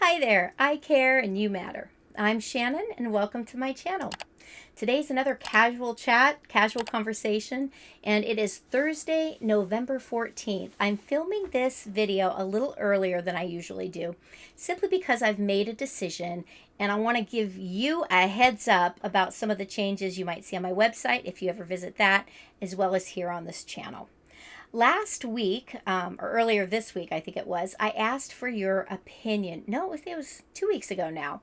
Hi there, I care and you matter. I'm Shannon and welcome to my channel. Today's another casual chat, casual conversation, and it is Thursday, November 14th. I'm filming this video a little earlier than I usually do, simply because I've made a decision and I want to give you a heads up about some of the changes you might see on my website if you ever visit that, as well as here on this channel. Last week, or earlier this week, I think it was, I asked for your opinion. No, it was 2 weeks ago now.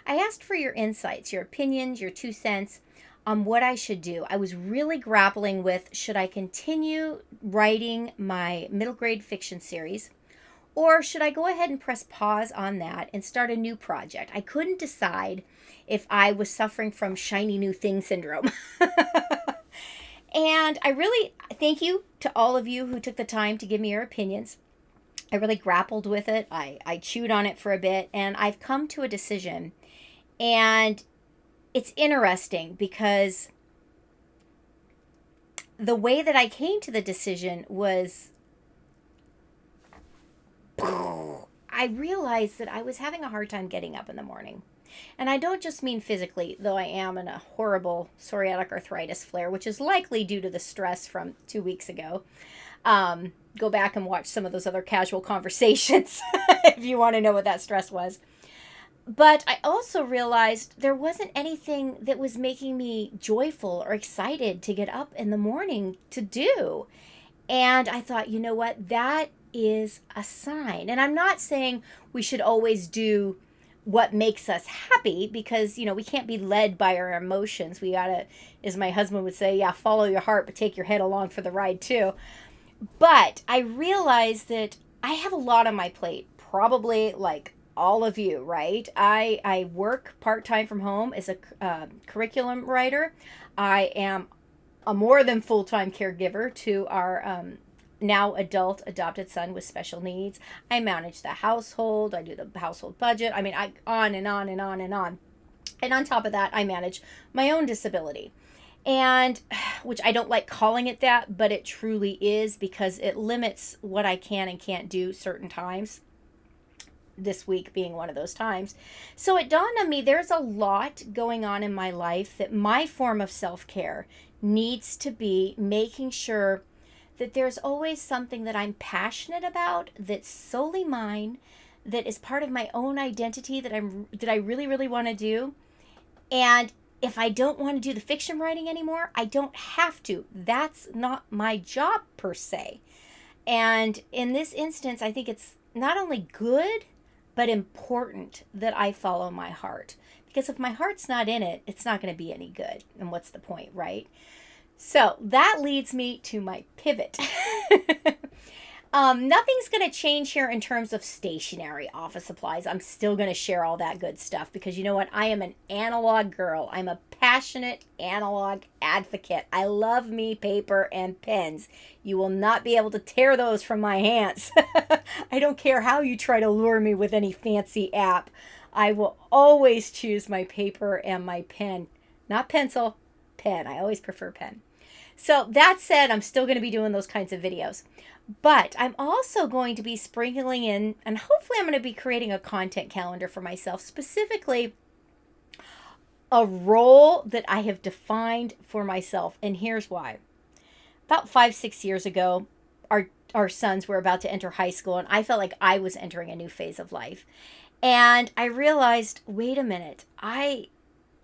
I asked for your insights, your opinions, your 2 cents on what I should do. I was really grappling with, should I continue writing my middle grade fiction series, or should I go ahead and press pause on that and start a new project? I couldn't decide if I was suffering from shiny new thing syndrome. And I really thank you to all of you who took the time to give me your opinions. I really grappled with it. I chewed on it for a bit, and I've come to a decision. And it's interesting because the way that I came to the decision was I realized that I was having a hard time getting up in the morning. And I don't just mean physically, though I am in a horrible psoriatic arthritis flare, which is likely due to the stress from 2 weeks ago. Go back and watch some of those other casual conversations if you want to know what that stress was. But I also realized there wasn't anything that was making me joyful or excited to get up in the morning to do. And I thought, you know what? That is a sign. And I'm not saying we should always do what makes us happy, because we can't be led by our emotions. We gotta, as my husband would say, yeah, follow your heart, but take your head along for the ride too. But I realized that I have a lot on my plate, probably like all of you, right? I work part-time from home as a curriculum writer. I am a more than full-time caregiver to our now adult adopted son with special needs. I manage the household. I do the household budget. I mean, on and on and on and on. And on top of that, I manage my own disability. And which I don't like calling it that, but it truly is, because it limits what I can and can't do certain times. This week being one of those times. So it dawned on me there's a lot going on in my life that my form of self-care needs to be making sure that there's always something that I'm passionate about, that's solely mine, that is part of my own identity, that I really, really want to do. And if I don't want to do the fiction writing anymore, I don't have to. That's not my job per se. And in this instance, I think it's not only good, but important that I follow my heart. Because if my heart's not in it, it's not going to be any good. And what's the point, right? So that leads me to my pivot. Nothing's going to change here in terms of stationery, office supplies. I'm still going to share all that good stuff, because you know what? I am an analog girl. I'm a passionate analog advocate. I love me paper and pens. You will not be able to tear those from my hands. I don't care how you try to lure me with any fancy app. I will always choose my paper and my pen. Not pencil, pen. I always prefer pen. So that said, I'm still going to be doing those kinds of videos. But I'm also going to be sprinkling in, and hopefully I'm going to be creating a content calendar for myself, specifically a role that I have defined for myself. And here's why. About 5-6 years ago, our sons were about to enter high school, and I felt like I was entering a new phase of life. And I realized, wait a minute,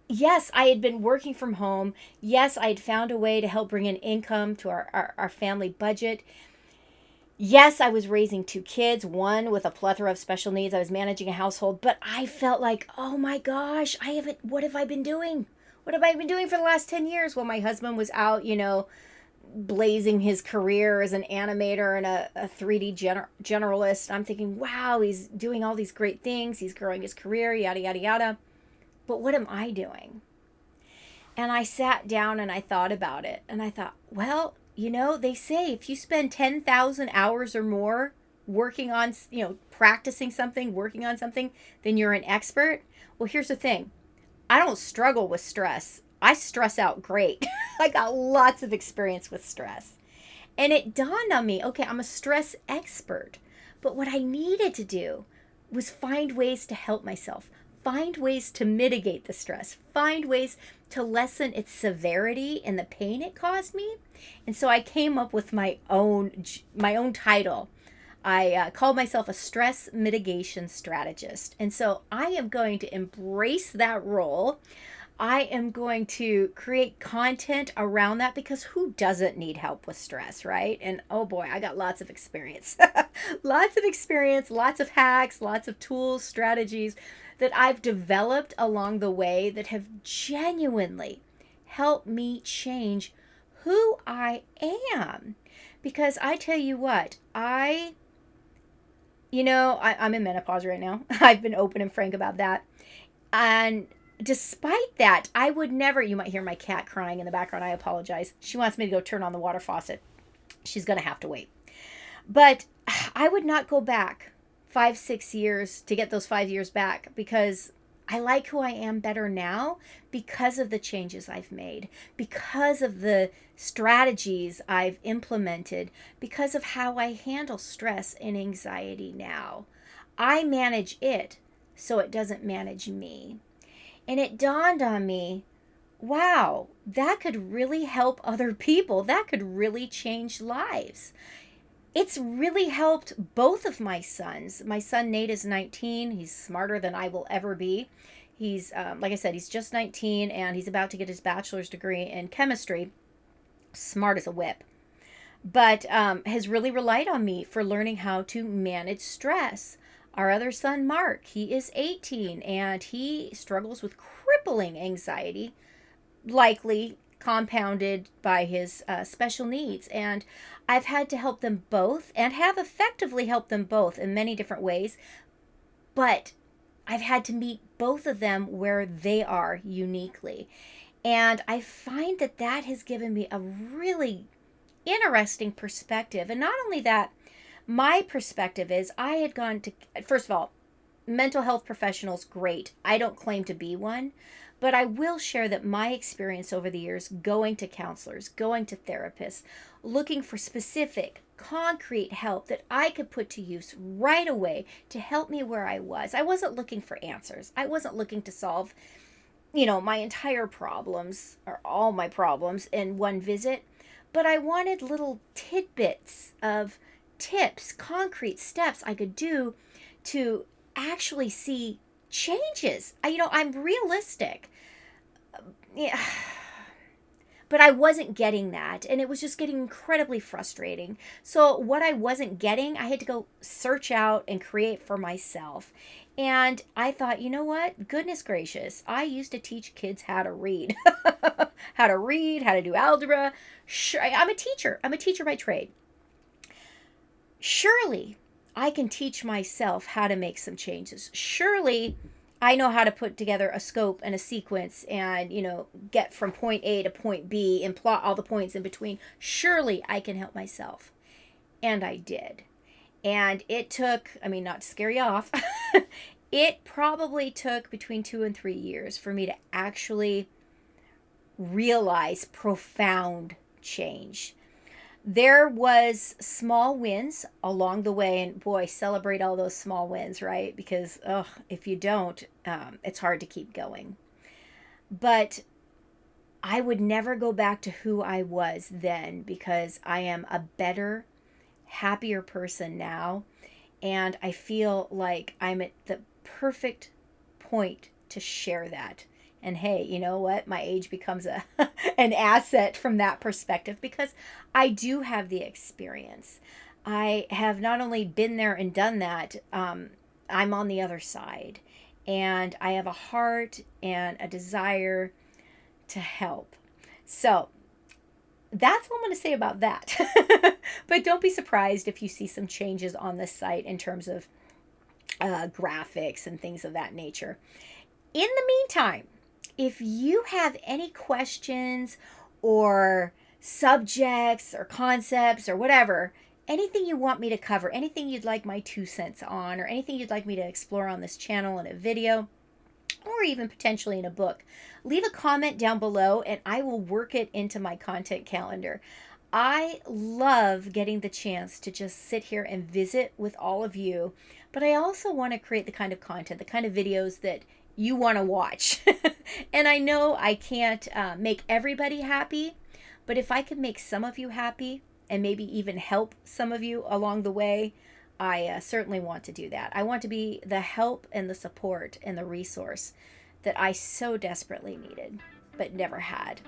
yes, I had been working from home. Yes, I had found a way to help bring in income to our family budget. Yes, I was raising 2 kids, one with a plethora of special needs. I was managing a household, but I felt like, oh my gosh, what have I been doing? What have I been doing for the last 10 years? Well, my husband was out, blazing his career as an animator and a 3D generalist. I'm thinking, wow, he's doing all these great things. He's growing his career, yada, yada, yada. But what am I doing? And I sat down and I thought about it. And I thought, well, they say if you spend 10,000 hours or more working on, practicing something, working on something, then you're an expert. Well, here's the thing. I don't struggle with stress. I stress out great. I got lots of experience with stress. And it dawned on me, okay, I'm a stress expert. But what I needed to do was find ways to help myself, find ways to mitigate the stress, find ways to lessen its severity and the pain it caused me. And so I came up with my own title. I called myself a stress mitigation strategist. And so I am going to embrace that role. I am going to create content around that because who doesn't need help with stress, right? And oh boy, I got lots of experience. Lots of experience, lots of hacks, lots of tools, strategies that I've developed along the way that have genuinely helped me change who I am. Because I tell you what, I'm in menopause right now. I've been open and frank about that. And despite that, I would never, you might hear my cat crying in the background. I apologize. She wants me to go turn on the water faucet. She's going to have to wait. But I would not go back 5, 6 years to get those 5 years back because I like who I am better now because of the changes I've made, because of the strategies I've implemented, because of how I handle stress and anxiety now. I manage it so it doesn't manage me. And it dawned on me, wow, that could really help other people. That could really change lives. It's really helped both of my sons. My son Nate is 19. He's smarter than I will ever be. He's, like I said, he's just 19 and he's about to get his bachelor's degree in chemistry. Smart as a whip. But has really relied on me for learning how to manage stress. Our other son, Mark, he is 18 and he struggles with crippling anxiety, likely compounded by his special needs. And I've had to help them both and have effectively helped them both in many different ways. But I've had to meet both of them where they are uniquely. And I find that that has given me a really interesting perspective. And not only that, my perspective is I had gone to, first of all, mental health professionals, great. I don't claim to be one, but I will share that my experience over the years going to counselors, going to therapists, looking for specific, concrete help that I could put to use right away to help me where I was. I wasn't looking for answers. I wasn't looking to solve, my entire problems or all my problems in one visit, but I wanted little tidbits of tips, concrete steps I could do to actually see changes. I'm realistic. Yeah. But I wasn't getting that, and it was just getting incredibly frustrating. So what I wasn't getting, I had to go search out and create for myself. And I thought, you know what? Goodness gracious, I used to teach kids how to read. How to read, how to do algebra. Sure, I'm a teacher. I'm a teacher by trade. Surely I can teach myself how to make some changes. Surely I know how to put together a scope and a sequence and, get from point A to point B and plot all the points in between. Surely I can help myself. And I did. And it took, not to scare you off, it probably took between 2 and 3 years for me to actually realize profound change. There was small wins along the way, and boy, celebrate all those small wins, right? Because if you don't, it's hard to keep going. But I would never go back to who I was then because I am a better, happier person now, and I feel like I'm at the perfect point to share that. And hey, you know what? My age becomes an asset from that perspective because I do have the experience. I have not only been there and done that, I'm on the other side. And I have a heart and a desire to help. So that's what I'm going to say about that. But don't be surprised if you see some changes on this site in terms of graphics and things of that nature. In the meantime, if you have any questions or subjects or concepts or whatever, anything you want me to cover, anything you'd like my 2 cents on, or anything you'd like me to explore on this channel in a video, or even potentially in a book, leave a comment down below and I will work it into my content calendar. I love getting the chance to just sit here and visit with all of you, but I also want to create the kind of content, the kind of videos that you want to watch. And I know I can't make everybody happy, but if I could make some of you happy and maybe even help some of you along the way, I certainly want to do that. I want to be the help and the support and the resource that I so desperately needed, but never had.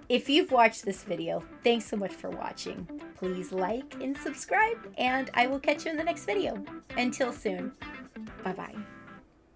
If you've watched this video, thanks so much for watching. Please like and subscribe, and I will catch you in the next video. Until soon, bye-bye.